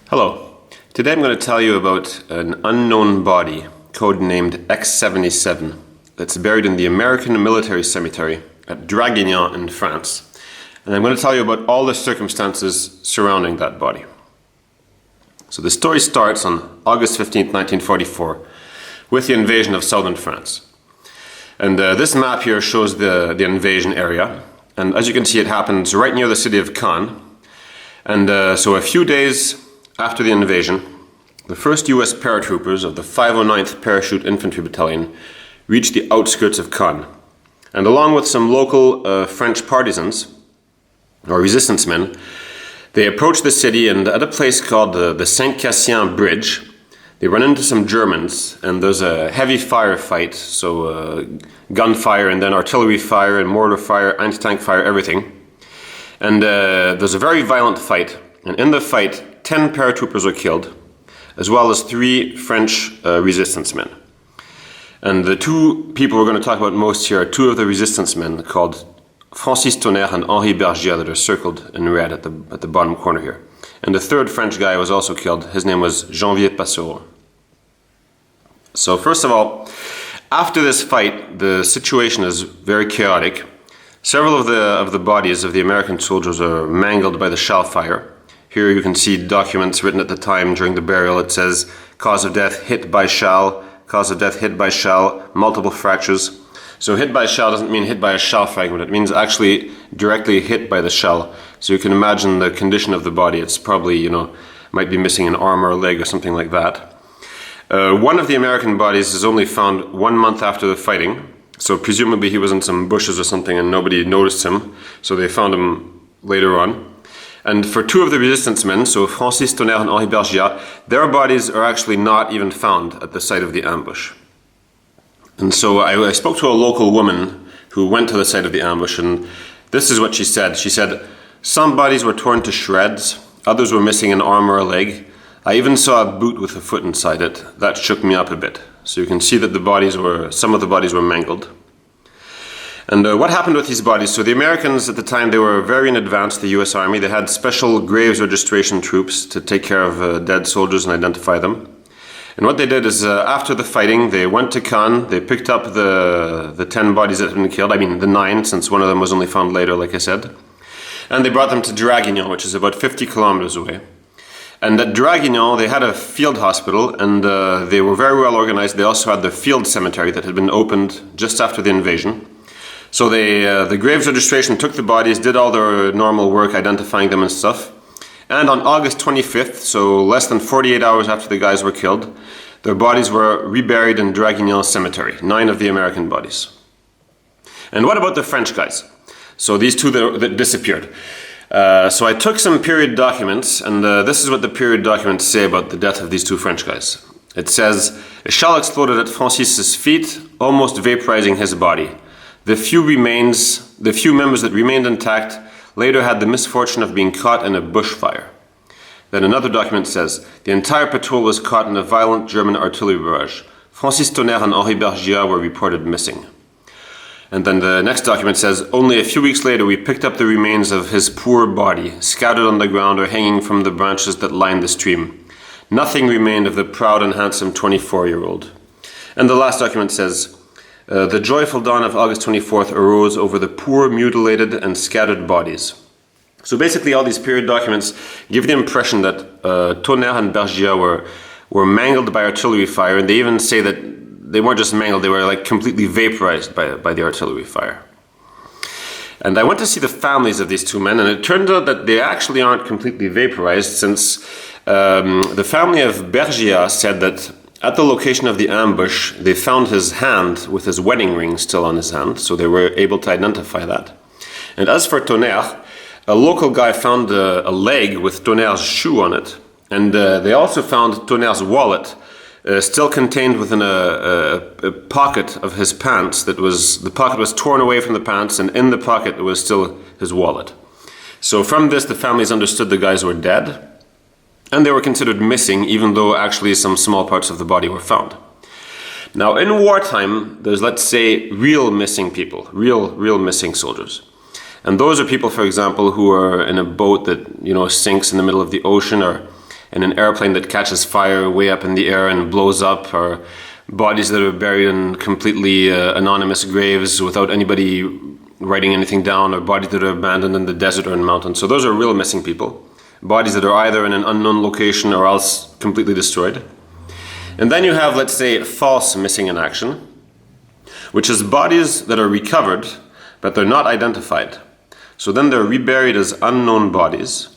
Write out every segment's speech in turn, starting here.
Hello. Today I'm going to tell you about an unknown body, codenamed X-77, that's buried in the American military cemetery at Dragoon in France. And I'm going to tell you about all the circumstances surrounding that body. So the story starts on August 15, 1944, with the invasion of southern France. And this map here shows the invasion area. And as you can see, it happens right near the city of Caen. And so a few days after the invasion, the 1st US paratroopers of the 509th Parachute Infantry Battalion reached the outskirts of Caen. And along with some local French partisans, or resistance men, they approached the city, and at a place called the Saint-Cassian bridge, they run into some Germans, and there's a heavy firefight, so gunfire and then artillery fire and mortar fire, anti-tank fire, everything. And there's a very violent fight, and in the fight 10 paratroopers were killed, as well as 3 French resistance men. And the two people we're going to talk about most here are 2 of the resistance men called Francis Tonnerre and Henri Bergia that are circled in red at the bottom corner here. And the 3rd French guy was also killed. His name was Jean-Loup. So first of all, after this fight, the situation is very chaotic. Several of the bodies of the American soldiers are mangled by the shell fire. Here you can see documents written at the time during the burial. It says, cause of death hit by shell, cause of death hit by shell, multiple fractures. So hit by shell doesn't mean hit by a shell fragment. It means actually directly hit by the shell. So you can imagine the condition of the body. It's probably, might be missing an arm or a leg or something like that. One of the American bodies is only found 1 month after the fighting. So presumably he was in some bushes or something and nobody noticed him. So they found him later on. And for 2 of the resistance men, so Francis Tonnerre and Henri Bergia, their bodies are actually not even found at the site of the ambush. And so I spoke to a local woman who went to the site of the ambush, and this is what she said. She said, some bodies were torn to shreds, others were missing an arm or a leg. I even saw a boot with a foot inside it. That shook me up a bit. So you can see that some of the bodies were mangled. And what happened with these bodies? So the Americans at the time, they were very in advance, the US Army. They had special graves registration troops to take care of dead soldiers and identify them. And what they did is after the fighting, they went to Caen, they picked up the 10 bodies that had been killed, the 9, since one of them was only found later, like I said. And they brought them to Dragoon, which is about 50 kilometers away. And at Dragoon, they had a field hospital, and they were very well organized. They also had the field cemetery that had been opened just after the invasion. So the graves registration took the bodies, did all their normal work, identifying them and stuff. And on August 25th, so less than 48 hours after the guys were killed, their bodies were reburied in Dragoon Cemetery, 9 of the American bodies. And what about the French guys? So these 2 that disappeared. So I took some period documents, and this is what the period documents say about the death of these 2 French guys. It says, a shell exploded at Francis's feet, almost vaporizing his body. The few members that remained intact later had the misfortune of being caught in a bushfire. Then another document says, the entire patrol was caught in a violent German artillery barrage. Francis Tonnerre and Henri Bergia were reported missing. And then the next document says, only a few weeks later we picked up the remains of his poor body, scattered on the ground or hanging from the branches that lined the stream. Nothing remained of the proud and handsome 24-year-old. And the last document says, the joyful dawn of August 24th arose over the poor, mutilated, and scattered bodies. So basically all these period documents give the impression that Tonnerre and Bergia were mangled by artillery fire, and they even say that they weren't just mangled, they were completely vaporized by the artillery fire. And I went to see the families of these 2 men, and it turned out that they actually aren't completely vaporized, since the family of Bergia said that at the location of the ambush, they found his hand with his wedding ring still on his hand, so they were able to identify that. And as for Tonnerre, a local guy found a leg with Tonnerre's shoe on it, and they also found Tonnerre's wallet still contained within a pocket of his pants. The pocket was torn away from the pants, and in the pocket was still his wallet. So from this, the families understood the guys were dead. And they were considered missing, even though actually some small parts of the body were found. Now, in wartime, there's, let's say, real missing people, real missing soldiers. And those are people, for example, who are in a boat that, sinks in the middle of the ocean, or in an airplane that catches fire way up in the air and blows up, or bodies that are buried in completely anonymous graves without anybody writing anything down, or bodies that are abandoned in the desert or in mountains. So those are real missing people. Bodies that are either in an unknown location or else completely destroyed. And then you have, let's say, false missing in action, which is bodies that are recovered, but they're not identified. So then they're reburied as unknown bodies.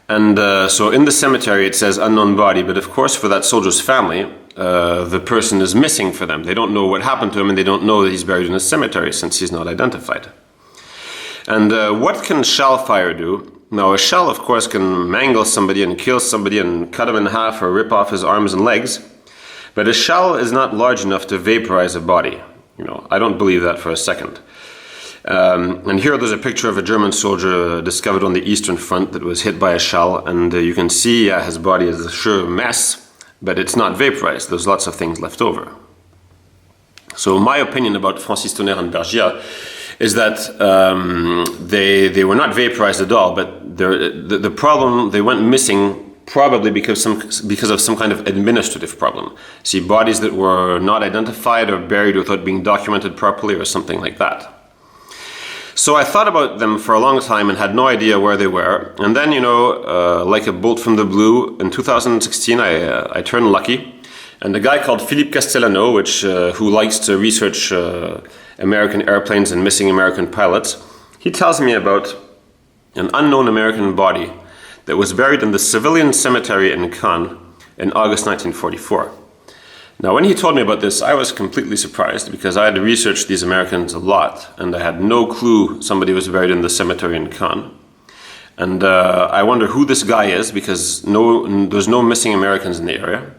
And so in the cemetery it says unknown body, but of course for that soldier's family, the person is missing for them. They don't know what happened to him, and they don't know that he's buried in a cemetery since he's not identified. And what can shell fire do? Now, a shell, of course, can mangle somebody and kill somebody and cut him in half or rip off his arms and legs. But a shell is not large enough to vaporize a body. I don't believe that for a second. And here there's a picture of a German soldier discovered on the Eastern Front that was hit by a shell. And you can see his body is a sure mess, but it's not vaporized. There's lots of things left over. So my opinion about Francis Tonnerre and Bergia is that they were not vaporized at all, but the problem, they went missing probably because of some kind of administrative problem. See, bodies that were not identified or buried without being documented properly or something like that. So I thought about them for a long time and had no idea where they were. And then, like a bolt from the blue, in 2016 I turned lucky. And a guy called Philippe Castellano, who likes to research American airplanes and missing American pilots, he tells me about an unknown American body that was buried in the civilian cemetery in Cannes in August 1944. Now, when he told me about this, I was completely surprised because I had researched these Americans a lot and I had no clue somebody was buried in the cemetery in Cannes. And I wonder who this guy is because there's no missing Americans in the area.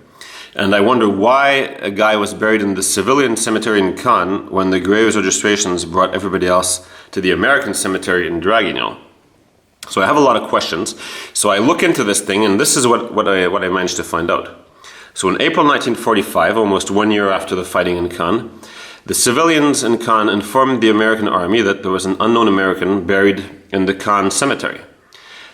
And I wonder why a guy was buried in the civilian cemetery in Cannes when the graves registrations brought everybody else to the American cemetery in Draguignan. So I have a lot of questions. So I look into this thing, and this is what I managed to find out. So in April 1945, almost 1 year after the fighting in Cannes, the civilians in Cannes informed the American army that there was an unknown American buried in the Cannes cemetery.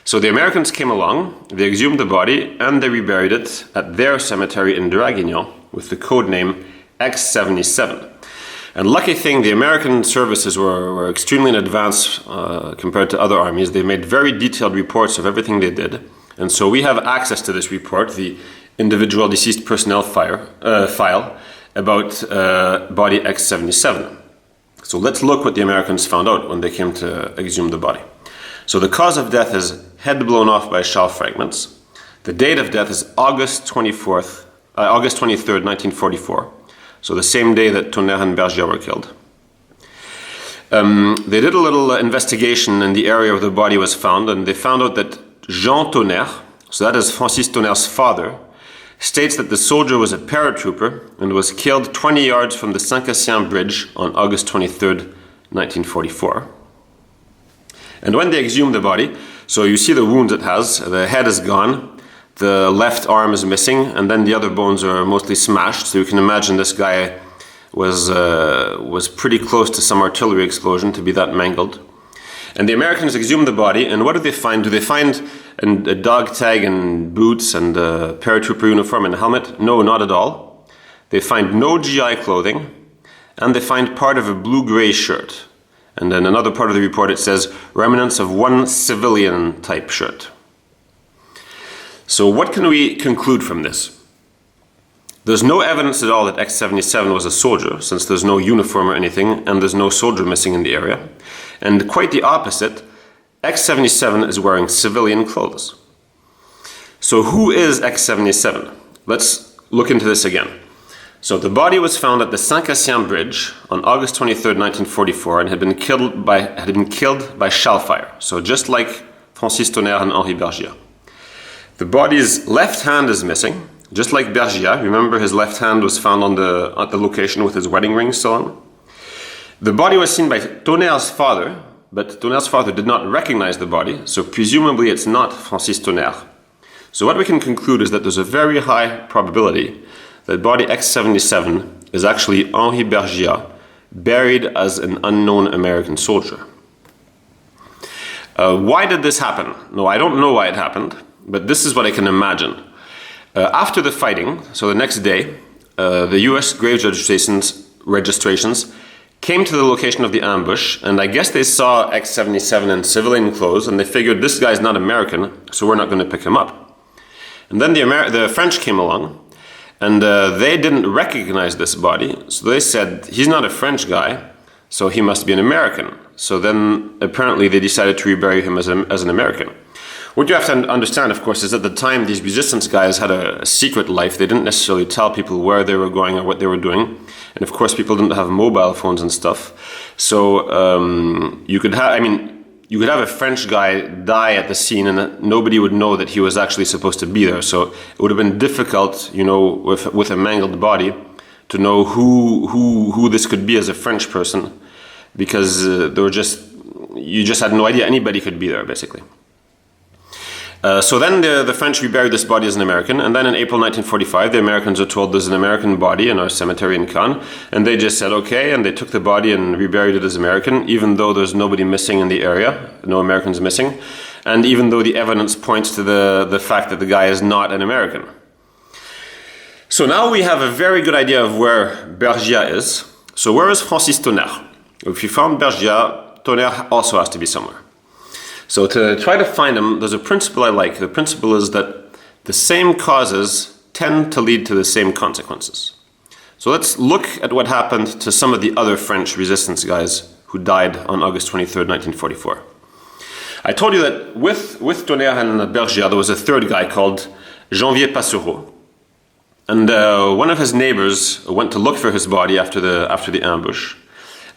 So the Americans came along, they exhumed the body, and they reburied it at their cemetery in Draguignan with the code name X-77. And lucky thing, the American services were extremely in advance compared to other armies. They made very detailed reports of everything they did. And so we have access to this report, the individual deceased personnel file about body X-77. So let's look what the Americans found out when they came to exhume the body. So the cause of death is head blown off by shell fragments. The date of death is August 23rd, 1944. So the same day that Tonnerre and Bergia were killed. They did a little investigation in the area where the body was found, and they found out that Jean Tonnerre, so that is Francis Tonnerre's father, states that the soldier was a paratrooper and was killed 20 yards from the Saint-Cassian bridge on August 23rd, 1944. And when they exhumed the body, so you see the wounds it has, the head is gone, the left arm is missing, and then the other bones are mostly smashed. So you can imagine this guy was pretty close to some artillery explosion to be that mangled. And the Americans exhumed the body, and what do they find? Do they find a dog tag and boots and a paratrooper uniform and a helmet? No, not at all. They find no GI clothing, and they find part of a blue-gray shirt. And then another part of the report, it says remnants of one civilian type shirt. So what can we conclude from this? There's no evidence at all that X-77 was a soldier, since there's no uniform or anything, and there's no soldier missing in the area. And quite the opposite, X-77 is wearing civilian clothes. So who is X-77? Let's look into this again. So the body was found at the Saint-Cassian bridge on August 23rd, 1944, and had been killed by shell fire. So just like Francis Tonnerre and Henri Bergia. The body's left hand is missing, just like Bergia. Remember, his left hand was found at the location with his wedding ring still on. The body was seen by Tonnerre's father, but Tonnerre's father did not recognize the body, so presumably it's not Francis Tonnerre. So what we can conclude is that there's a very high probability that body X-77 is actually Henri Bergia, buried as an unknown American soldier. Why did this happen? No, I don't know why it happened, but this is what I can imagine. After the fighting, so the next day, the US grave registrations came to the location of the ambush, and I guess they saw X-77 in civilian clothes, and they figured this guy's not American, so we're not going to pick him up. And then the French came along, and they didn't recognize this body, so they said, he's not a French guy, so he must be an American. So then apparently they decided to rebury him as an American. What you have to understand, of course, is at the time these resistance guys had a secret life. They didn't necessarily tell people where they were going or what they were doing. And of course, people didn't have mobile phones and stuff. So you could have a French guy die at the scene and nobody would know that he was actually supposed to be there. So it would have been difficult, with a mangled body to know who this could be as a French person, because you just had no idea anybody could be there, basically. So then the French reburied this body as an American, and then in April 1945 the Americans were told there's an American body in our cemetery in Cannes, and they just said okay, and they took the body and reburied it as American, even though there's nobody missing in the area, no Americans missing, and even though the evidence points to the fact that the guy is not an American. So now we have a very good idea of where Bergia is. So where is Francis Tonnerre? If you found Bergia, Tonnerre also has to be somewhere. So to try to find him, there's a principle I like. The principle is that the same causes tend to lead to the same consequences. So let's look at what happened to some of the other French resistance guys who died on August 23rd, 1944. I told you that with Tonnerre and Bergia, there was a third guy called Janvier Passereau. And one of his neighbors went to look for his body after the ambush.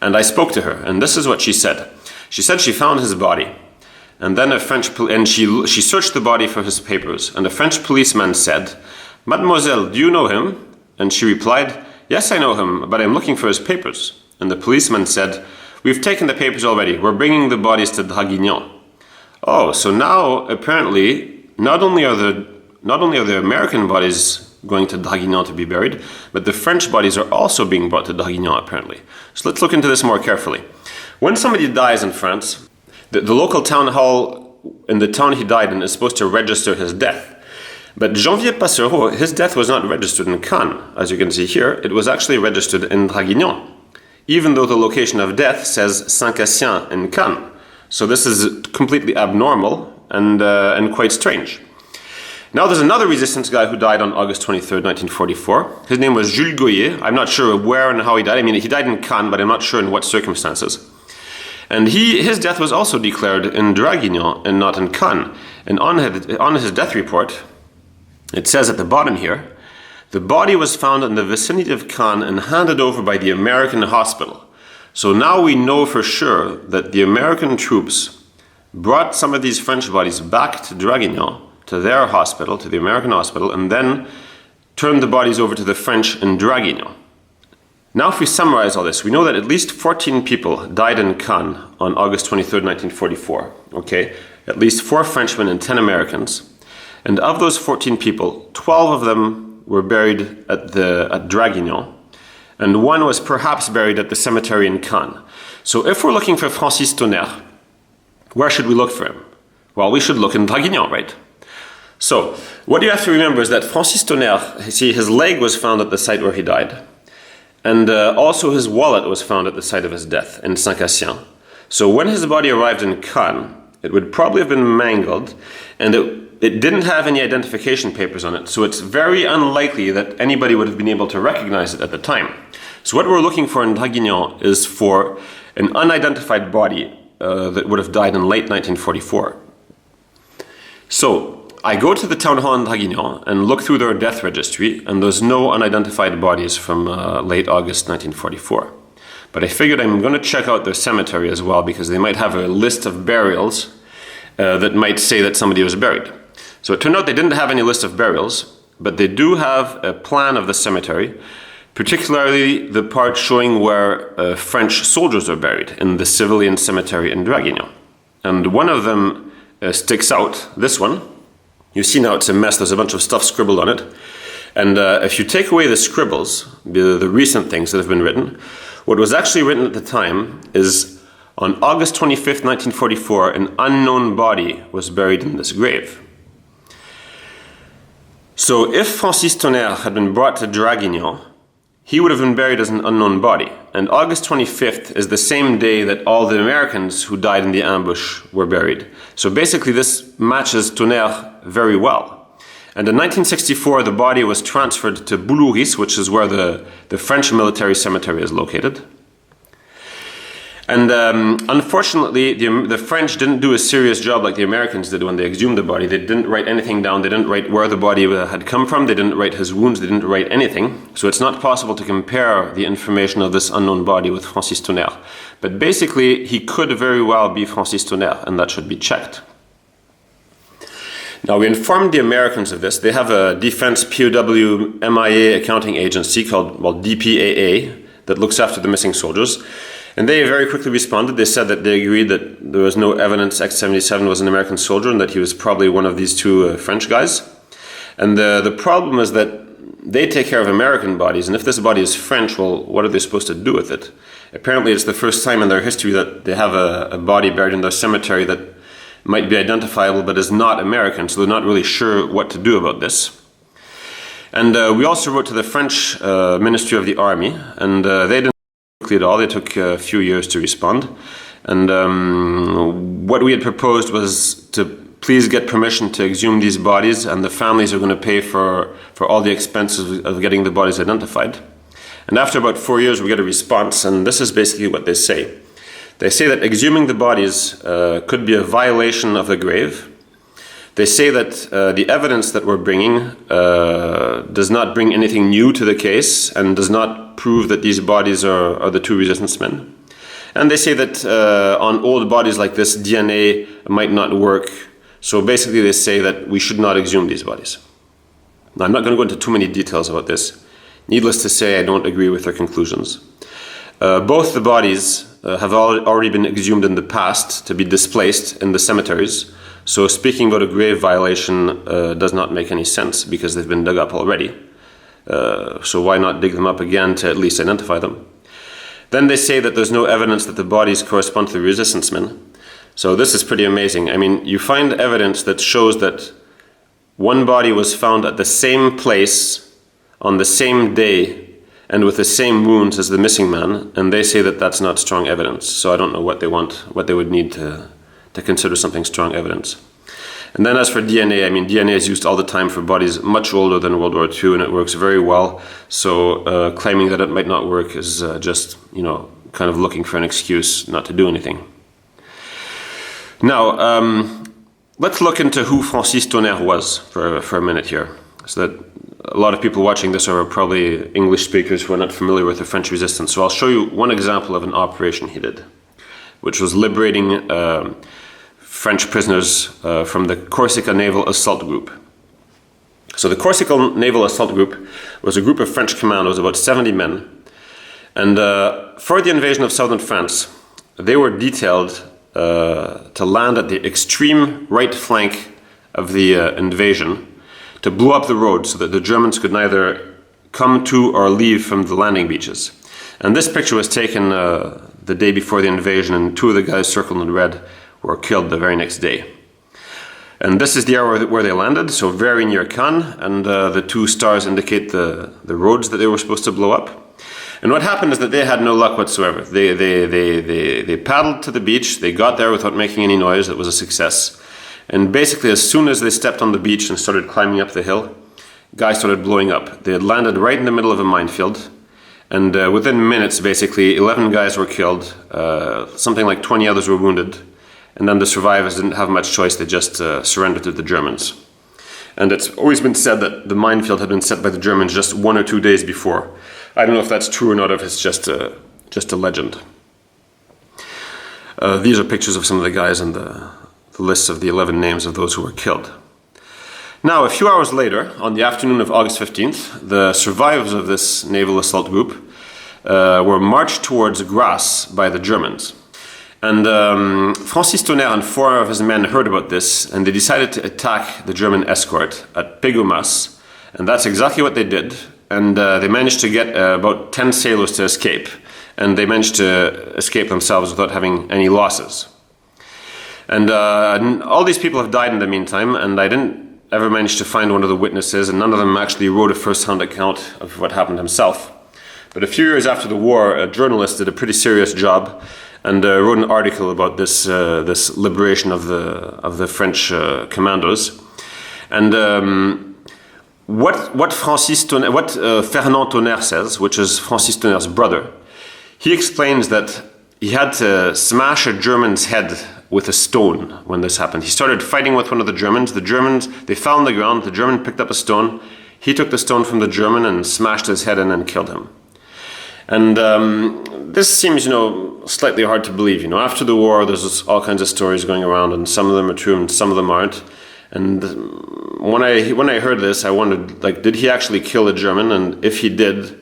And I spoke to her, and this is what she said. She said she found his body. And then she searched the body for his papers, and a French policeman said, "Mademoiselle, do you know him?" And she replied, "Yes, I know him, but I'm looking for his papers." And the policeman said, "We've taken the papers already. We're bringing the bodies to Draguignan." Oh, so now apparently not only are the American bodies going to Draguignan to be buried, but the French bodies are also being brought to Draguignan apparently. So let's look into this more carefully. When somebody dies in France, the local town hall in the town he died in is supposed to register his death. But Janvier Passereau, his death was not registered in Cannes. As you can see here, it was actually registered in Draguignan, even though the location of death says Saint-Cassian in Cannes. So this is completely abnormal and quite strange. Now there's another resistance guy who died on August 23rd, 1944. His name was Jules Goyer. I'm not sure where and how he died. I mean, he died in Cannes, but I'm not sure in what circumstances. And his death was also declared in Draguignan and not in Cannes. And on his death report, it says at the bottom here, the body was found in the vicinity of Cannes and handed over by the American hospital. So now we know for sure that the American troops brought some of these French bodies back to Draguignan, to their hospital, to the American hospital, and then turned the bodies over to the French in Draguignan. Now if we summarize all this, we know that at least 14 people died in Cannes on August 23rd, 1944. Okay? At least 4 Frenchmen and 10 Americans. And of those 14 people, 12 of them were buried at Draguignan, and 1 was perhaps buried at the cemetery in Cannes. So if we're looking for Francis Tonnerre, where should we look for him? Well, we should look in Draguignan, right? So, what you have to remember is that Francis Tonnerre, his leg was found at the site where he died. And also his wallet was found at the site of his death in Saint-Cassian. So when his body arrived in Cannes, it would probably have been mangled, and it didn't have any identification papers on it. So it's very unlikely that anybody would have been able to recognize it at the time. So what we're looking for in Draguignan is for an unidentified body that would have died in late 1944. So I go to the town hall in Draguignan and look through their death registry, and there's no unidentified bodies from late August 1944. But I figured I'm going to check out their cemetery as well, because they might have a list of burials that might say that somebody was buried. So it turned out they didn't have any list of burials, but they do have a plan of the cemetery, particularly the part showing where French soldiers are buried in the civilian cemetery in Draguignan. And one of them sticks out, this one. You see now it's a mess, there's a bunch of stuff scribbled on it. And if you take away the scribbles, the recent things that have been written, what was actually written at the time is, on August 25th, 1944, an unknown body was buried in this grave. So if Francis Tonnerre had been brought to Draguignan, he would have been buried as an unknown body. And August 25th is the same day that all the Americans who died in the ambush were buried. So basically this matches Tonnerre very well. And in 1964, the body was transferred to Boulouris, which is where the French military cemetery is located. And unfortunately, the French didn't do a serious job like the Americans did when they exhumed the body. They didn't write anything down. They didn't write where the body had come from. They didn't write his wounds. They didn't write anything. So it's not possible to compare the information of this unknown body with Francis Tonnerre. But basically, he could very well be Francis Tonnerre, and that should be checked. Now, we informed the Americans of this. They have a defense POW MIA accounting agency called, DPAA that looks after the missing soldiers. And they very quickly responded. They said that they agreed that there was no evidence X-77 was an American soldier and that he was probably one of these two French guys. And the problem is that they take care of American bodies, and if this body is French, well, what are they supposed to do with it? Apparently it's the first time in their history that they have a body buried in their cemetery that might be identifiable but is not American, so they're not really sure what to do about this. And we also wrote to the French Ministry of the Army, and they didn't quickly at all. They took a few years to respond. And what we had proposed was to please get permission to exhume these bodies, and the families are going to pay for all the expenses of getting the bodies identified. And after about 4 years, we get a response, and this is basically what they say. They say that exhuming the bodies could be a violation of the grave. They say that the evidence that we're bringing does not bring anything new to the case and does not prove that these bodies are the two resistance men. And they say that on old bodies like this, DNA might not work. So basically they say that we should not exhume these bodies. Now, I'm not going to go into too many details about this. Needless to say, I don't agree with their conclusions. Both the bodies have already been exhumed in the past to be displaced in the cemeteries. So speaking about a grave violation does not make any sense because they've been dug up already. So why not dig them up again to at least identify them? Then they say that there's no evidence that the bodies correspond to the resistance men. So this is pretty amazing. I mean, you find evidence that shows that one body was found at the same place on the same day and with the same wounds as the missing man, and they say that that's not strong evidence. So I don't know what they want, what they would need to consider something strong evidence. And then as for DNA, I mean, DNA is used all the time for bodies much older than World War II, and it works very well. So claiming that it might not work is just, kind of looking for an excuse not to do anything. Now, let's look into who Francis Tonnerre was for a minute here. So that a lot of people watching this are probably English speakers who are not familiar with the French resistance. So I'll show you one example of an operation he did, which was liberating French prisoners from the Corsica Naval Assault Group. So the Corsica Naval Assault Group was a group of French commandos, about 70 men. And for the invasion of southern France, they were detailed to land at the extreme right flank of the invasion to blow up the road so that the Germans could neither come to or leave from the landing beaches. And this picture was taken the day before the invasion, and two of the guys circled in red were killed the very next day. And this is the area where they landed, so very near Cannes, and the two stars indicate the roads that they were supposed to blow up. And what happened is that they had no luck whatsoever. They paddled to the beach, they got there without making any noise. It was a success. And basically as soon as they stepped on the beach and started climbing up the hill, guys started blowing up. They had landed right in the middle of a minefield. And within minutes, basically, 11 guys were killed, something like 20 others were wounded, and then the survivors didn't have much choice, they just surrendered to the Germans. And it's always been said that the minefield had been set by the Germans just 1 or 2 days before. I don't know if that's true or not, if it's just a legend. These are pictures of some of the guys and the lists of the 11 names of those who were killed. Now, a few hours later, on the afternoon of August 15th, the survivors of this naval assault group were marched towards Grasse by the Germans. And Francis Tonnerre and 4 of his men heard about this, and they decided to attack the German escort at Pégomas. And that's exactly what they did. And they managed to get about 10 sailors to escape. And they managed to escape themselves without having any losses. And all these people have died in the meantime, and I didn't ever managed to find one of the witnesses, and none of them actually wrote a first-hand account of what happened himself. But a few years after the war, a journalist did a pretty serious job and wrote an article about this liberation of the French commandos. And what Fernand Tonnerre says, which is Francis Tonnerre's brother, he explains that he had to smash a German's head with a stone when this happened. He started fighting with one of the Germans. The Germans, they fell on the ground. The German picked up a stone. He took the stone from the German and smashed his head in and killed him. And this seems, slightly hard to believe. After the war, there's all kinds of stories going around, and some of them are true and some of them aren't. And when I heard this, I wondered, did he actually kill a German? And if he did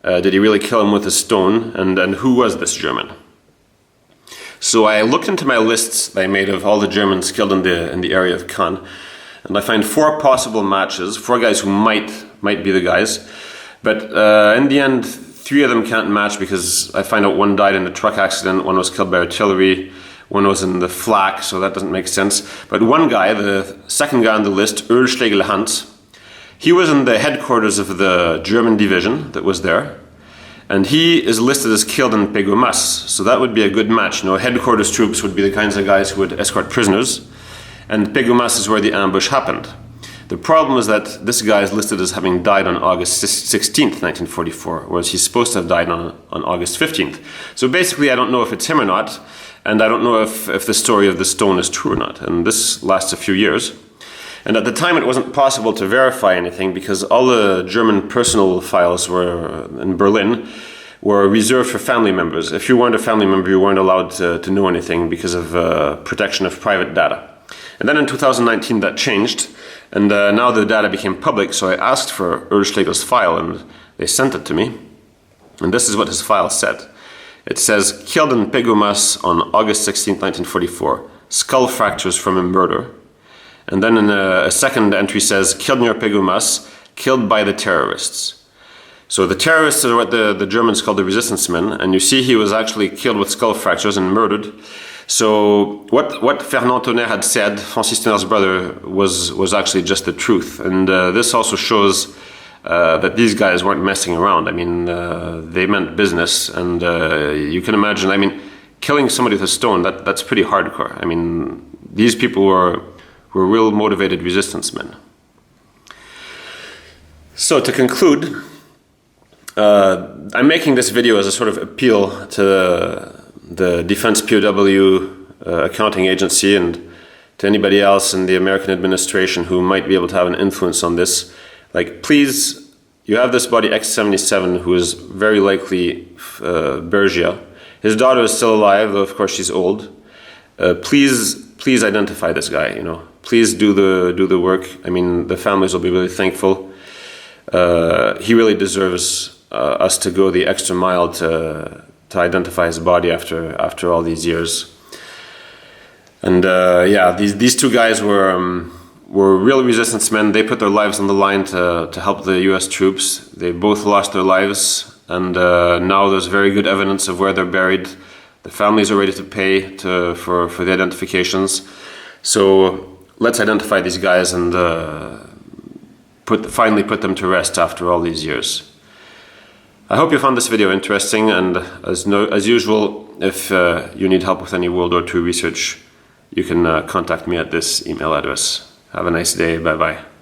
he really kill him with a stone? And who was this German? So I looked into my lists that I made of all the Germans killed in the area of Caen, and I find 4 possible matches, 4 guys who might be the guys. But in the end, 3 of them can't match because I find out one died in a truck accident, one was killed by artillery, one was in the flak, so that doesn't make sense. But one guy, the second guy on the list, Oelschlegel Hans, he was in the headquarters of the German division that was there. And he is listed as killed in Pégomas, so that would be a good match. Headquarters troops would be the kinds of guys who would escort prisoners, and Pégomas is where the ambush happened. The problem is that this guy is listed as having died on August 16th, 1944, whereas he's supposed to have died on August 15th. So basically, I don't know if it's him or not, and I don't know if the story of the stone is true or not, and this lasts a few years. And at the time, it wasn't possible to verify anything because all the German personal files were in Berlin were reserved for family members. If you weren't a family member, you weren't allowed to know anything because of protection of private data. And then in 2019, that changed, and now the data became public, so I asked for Oelschlegel's file, and they sent it to me. And this is what his file said. It says, killed in Pégomas on August 16, 1944, skull fractures from a murder. And then in a second entry says, killed near Pégomas, killed by the terrorists. So the terrorists are what the Germans called the resistance men, and you see he was actually killed with skull fractures and murdered. So what Fernand Tonnerre had said, Francis Tonnerre's brother, was actually just the truth. And this also shows that these guys weren't messing around. I mean, they meant business, and you can imagine, killing somebody with a stone, that's pretty hardcore. These people were real motivated resistance men. So to conclude, I'm making this video as a sort of appeal to the Defense POW accounting agency and to anybody else in the American administration who might be able to have an influence on this. Please, you have this body X-77 who is very likely Bergia. His daughter is still alive, though of course she's old. Please identify this guy, Please do the work. The families will be really thankful. He really deserves us to go the extra mile to identify his body after all these years. And these 2 guys were real resistance men. They put their lives on the line to help the U.S. troops. They both lost their lives, and now there's very good evidence of where they're buried. The families are ready to pay for the identifications. So let's identify these guys and finally put them to rest after all these years. I hope you found this video interesting, and as usual, if you need help with any World War II research, you can contact me at this email address. Have a nice day. Bye-bye.